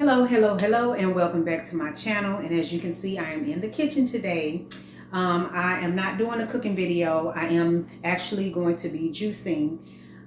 Hello, and welcome back to my channel. And as you can see, I am in the kitchen today. I am not doing a cooking video. I am actually going to be juicing.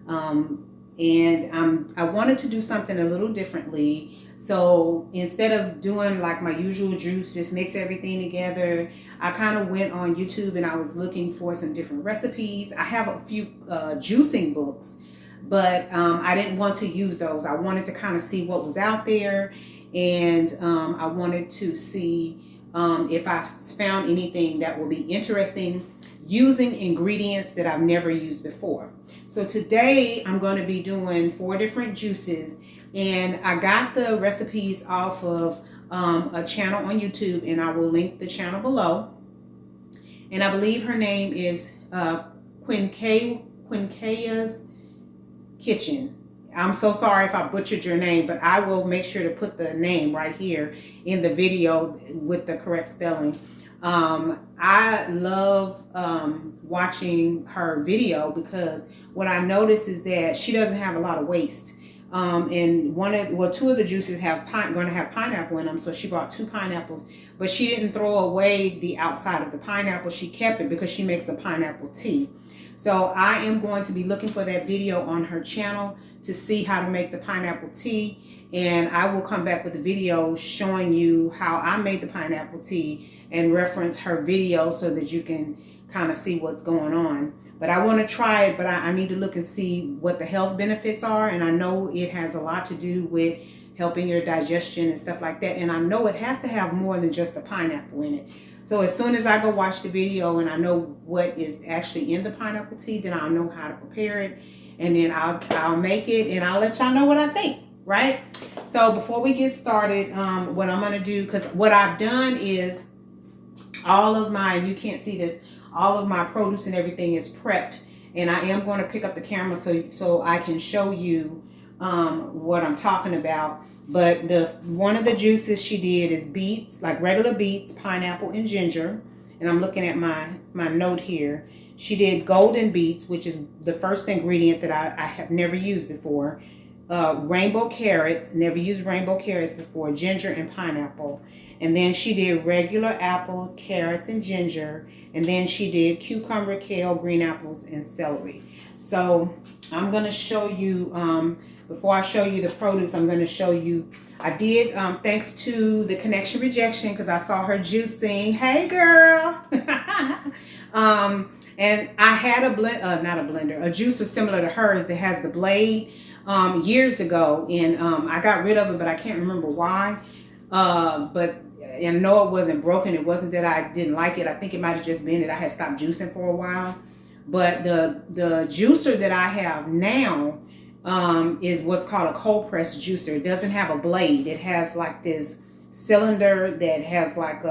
I wanted to do something a little differently. So instead of doing like my usual juice, just mix everything together, I kind of went on YouTube and I was looking for some different recipes. I have a few juicing books, but I didn't want to use those. I wanted to kind of see what was out there, and I wanted to see if I found anything that would be interesting using ingredients that I've never used before. So today I'm going to be doing 4 different juices, and I got the recipes off of a channel on YouTube, and I will link the channel below. And I believe her name is Kwankyewaa's Kitchen. I'm so sorry if I butchered your name, but I will make sure to put the name right here in the video with the correct spelling. I love watching her video because what I notice is that she doesn't have a lot of waste. And 2 of the juices going to have pineapple in them, so she bought 2 pineapples, but she didn't throw away the outside of the pineapple. She kept it because she makes a pineapple tea. So I am going to be looking for that video on her channel to see how to make the pineapple tea, and I will come back with a video showing you how I made the pineapple tea and reference her video so that you can kind of see what's going on. But I want to try it, but I need to look and see what the health benefits are, and I know it has a lot to do with helping your digestion and stuff like that, and I know it has to have more than just the pineapple in it. So as soon as I go watch the video and I know what is actually in the pineapple tea, then I'll know how to prepare it, and then I'll make it, and I'll let y'all know what I think, right? So before we get started, what I'm going to do, because what I've done is all of my, you can't see this, all of my produce and everything is prepped, and I am going to pick up the camera so I can show you what I'm talking about. But one of the juices she did is beets, like regular beets, pineapple, and ginger. And I'm looking at my note here. She did golden beets, which is the first ingredient that I have never used before. Rainbow carrots, never used rainbow carrots before, ginger and pineapple. And then she did regular apples, carrots, and ginger. And then she did cucumber, kale, green apples, and celery. So I'm going to show you, before I show you the produce, I'm going to show you, I did, thanks to the Connection Rejection, because I saw her juicing. Hey, girl. And I had a juicer similar to hers that has the blade years ago. And I got rid of it, but I can't remember why. But I know it wasn't broken. It wasn't that I didn't like it. I think it might have just been that I had stopped juicing for a while. But the juicer that I have now is what's called a cold press juicer. It doesn't have a blade. It has like this cylinder that has like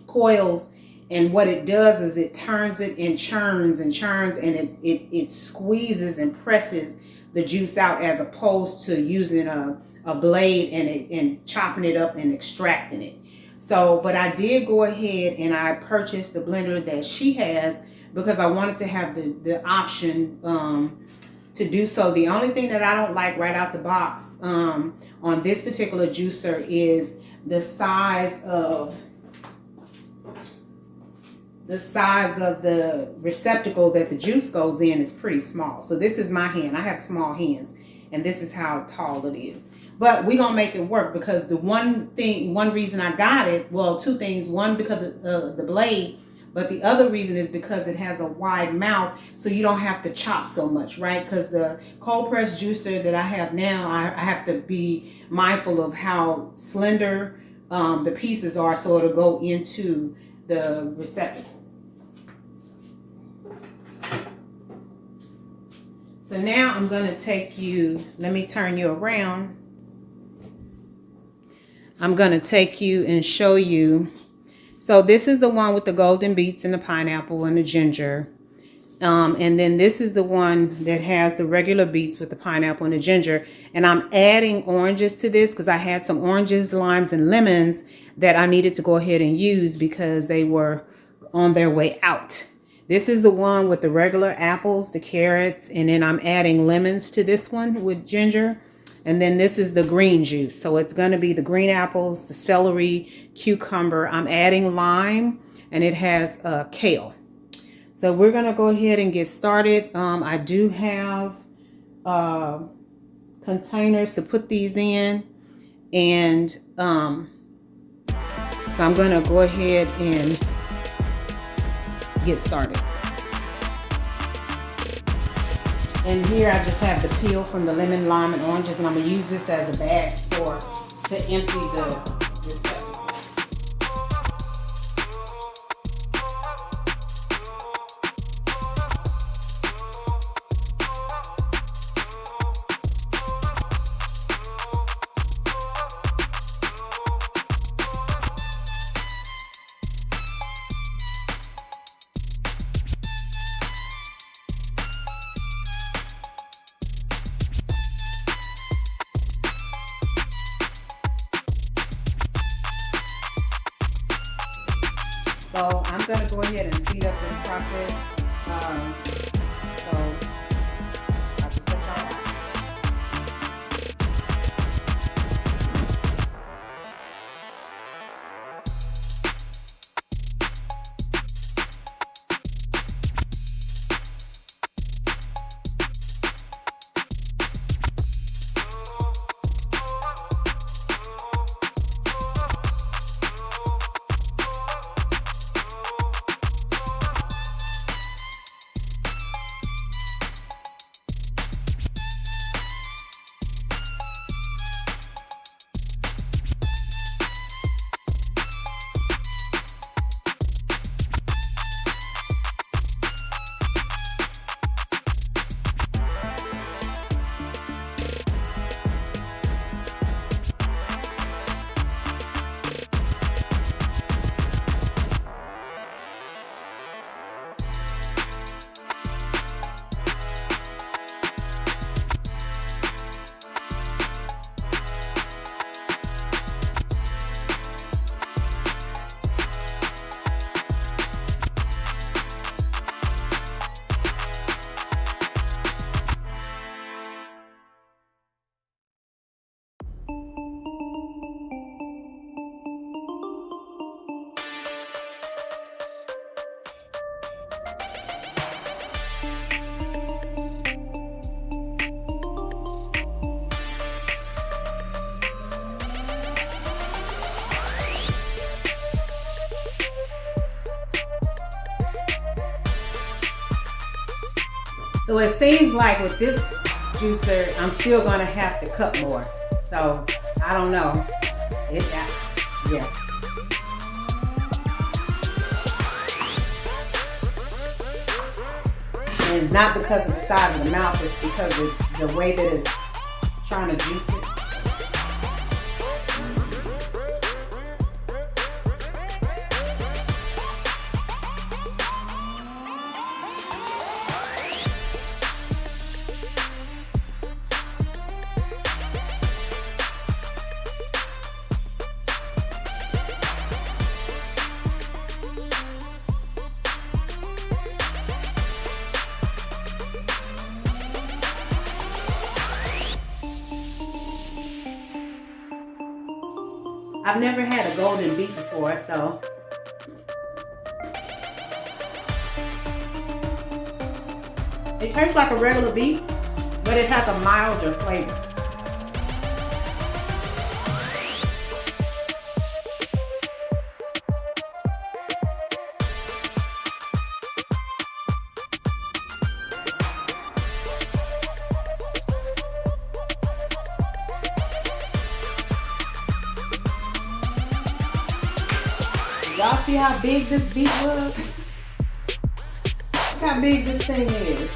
coils, and what it does is it turns it and churns, and it squeezes and presses the juice out, as opposed to using a blade and chopping it up and extracting it. So, but I did go ahead and I purchased the blender that she has because I wanted to have the option to do so. The only thing that I don't like right out the box on this particular juicer is the size of the receptacle that the juice goes in is pretty small. So this is my hand. I have small hands, and this is how tall it is. But we're going to make it work, because the one reason I got it, well, 2 things. One, because of the blade, but the other reason is because it has a wide mouth, so you don't have to chop so much, right? Because the cold press juicer that I have now, I have to be mindful of how slender the pieces are, so it'll go into the receptacle. So now I'm going to take you, let me turn you around. I'm going to take you and show you. So this is the one with the golden beets and the pineapple and the ginger. And then this is the one that has the regular beets with the pineapple and the ginger. And I'm adding oranges to this because I had some oranges, limes, and lemons that I needed to go ahead and use because they were on their way out. This is the one with the regular apples, the carrots, and then I'm adding lemons to this one with ginger. And then this is the green juice. So it's going to be the green apples, the celery, cucumber. I'm adding lime, and it has kale. So we're going to go ahead and get started. I do have containers to put these in. And so I'm going to go ahead and get started. And here I just have the peel from the lemon, lime, and oranges, and I'm going to use this as a bag to empty this stuff. So I'm going to go ahead and speed up this process. So I'll just let y'all out. So it seems like with this juicer, I'm still gonna have to cut more. So I don't know. Yeah. And it's not because of the size of the mouth, it's because of the way that it's trying to juice it. I've never had a golden beet before, so it tastes like a regular beet, but it has a milder flavor. Y'all see how big this beet was? Look how big this thing is.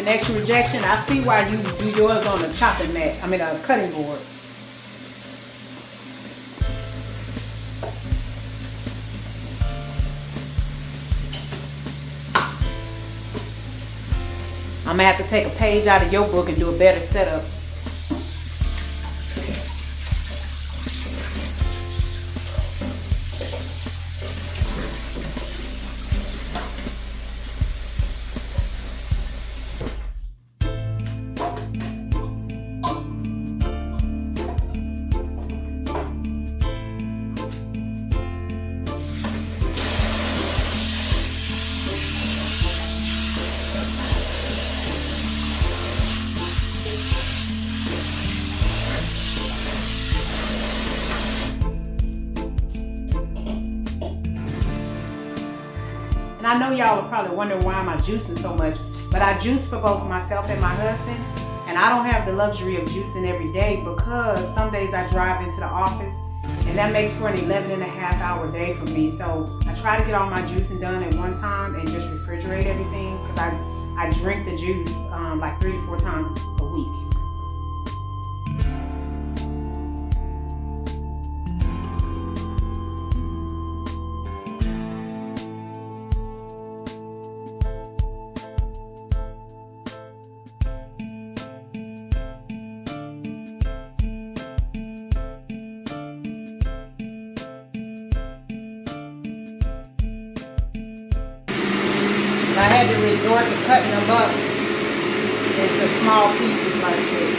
connection rejection. I see why you do yours on a chopping mat. I mean a cutting board. I'm gonna have to take a page out of your book and do a better setup. And I know y'all are probably wondering why am I juicing so much, but I juice for both myself and my husband, and I don't have the luxury of juicing every day because some days I drive into the office, and that makes for an 11.5-hour day for me. So I try to get all my juicing done at one time and just refrigerate everything because I drink the juice like 3 to 4 times a week. I had to resort to cutting them up into small pieces like this.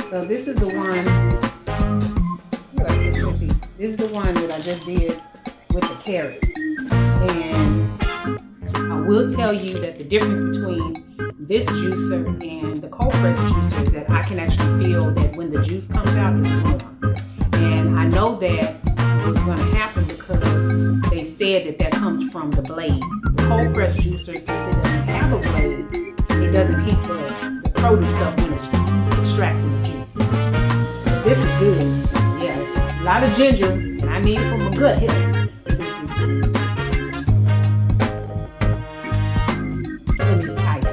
So this is the one. This is the one that I just did with the carrots, and I will tell you that the difference between this juicer and the cold press juicer is that I can actually feel that when the juice comes out, it's warm, and I know that was going to happen because they said that that comes from the blade. The cold press juicer, since it doesn't have a blade, it doesn't heat the produce up when it's extracting the juice. This is good. Yeah, a lot of ginger, and I need it for my gut health. And it's icy.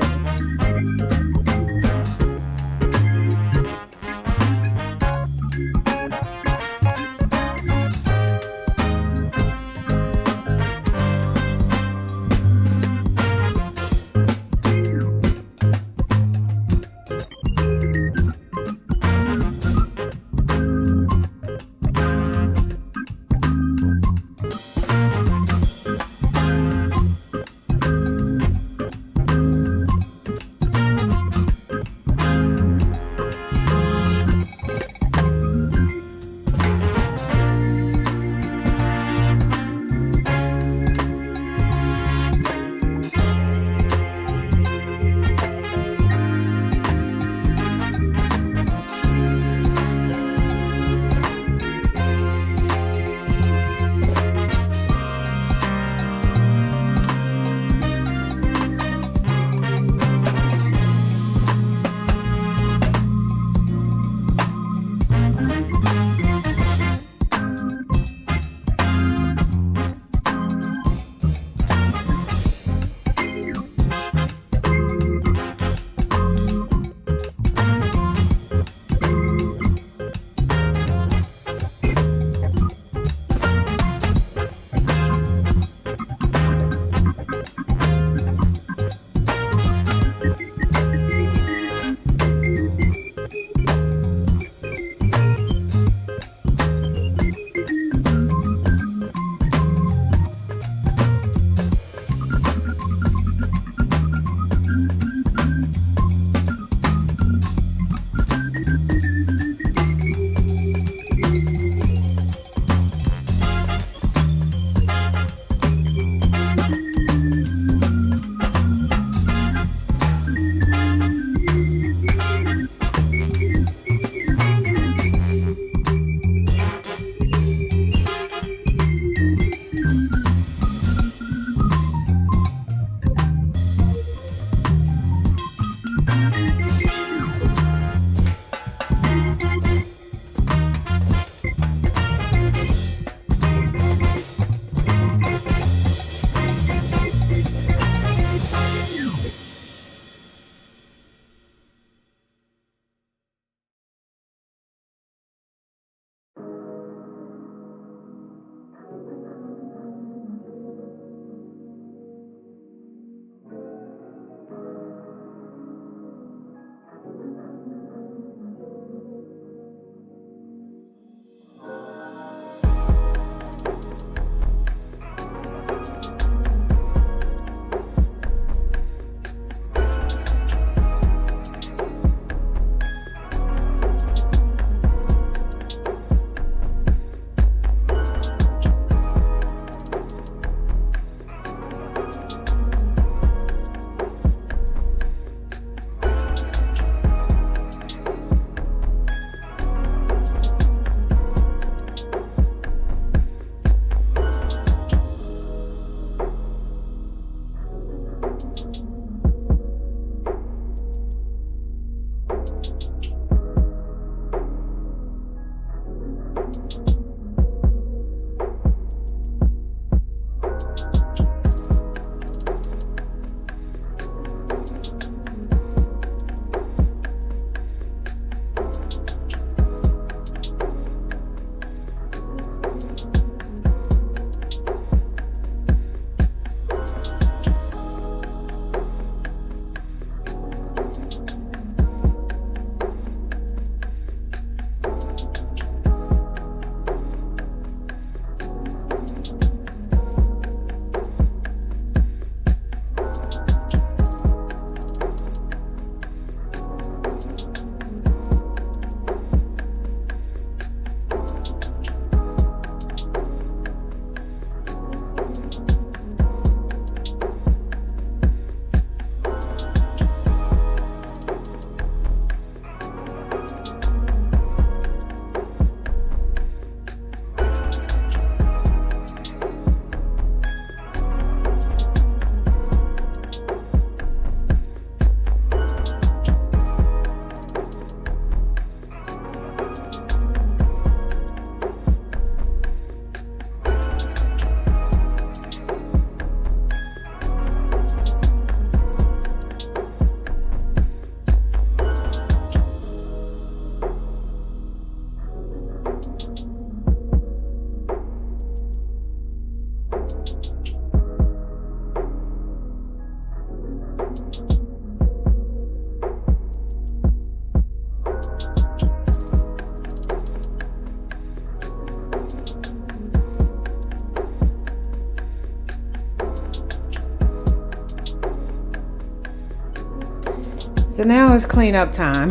So now it's cleanup time.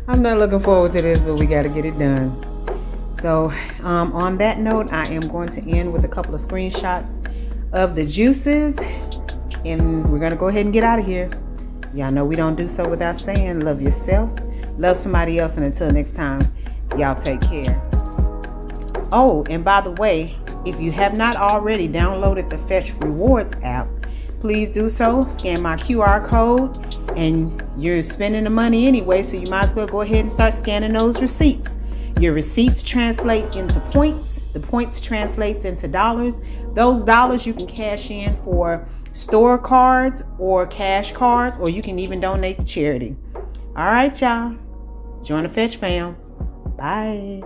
I'm not looking forward to this, but we got to get it done. So on that note, I am going to end with a couple of screenshots of the juices, and we're going to go ahead and get out of here. Y'all know we don't do so without saying love yourself, love somebody else, and until next time, y'all take care. Oh, and by the way, if you have not already downloaded the Fetch Rewards app, please do so. Scan my QR code, and you're spending the money anyway, so you might as well go ahead and start scanning those receipts. Your receipts translate into points. The points translates into dollars. Those dollars you can cash in for store cards or cash cards, or you can even donate to charity. All right, y'all. Join the Fetch fam. Bye.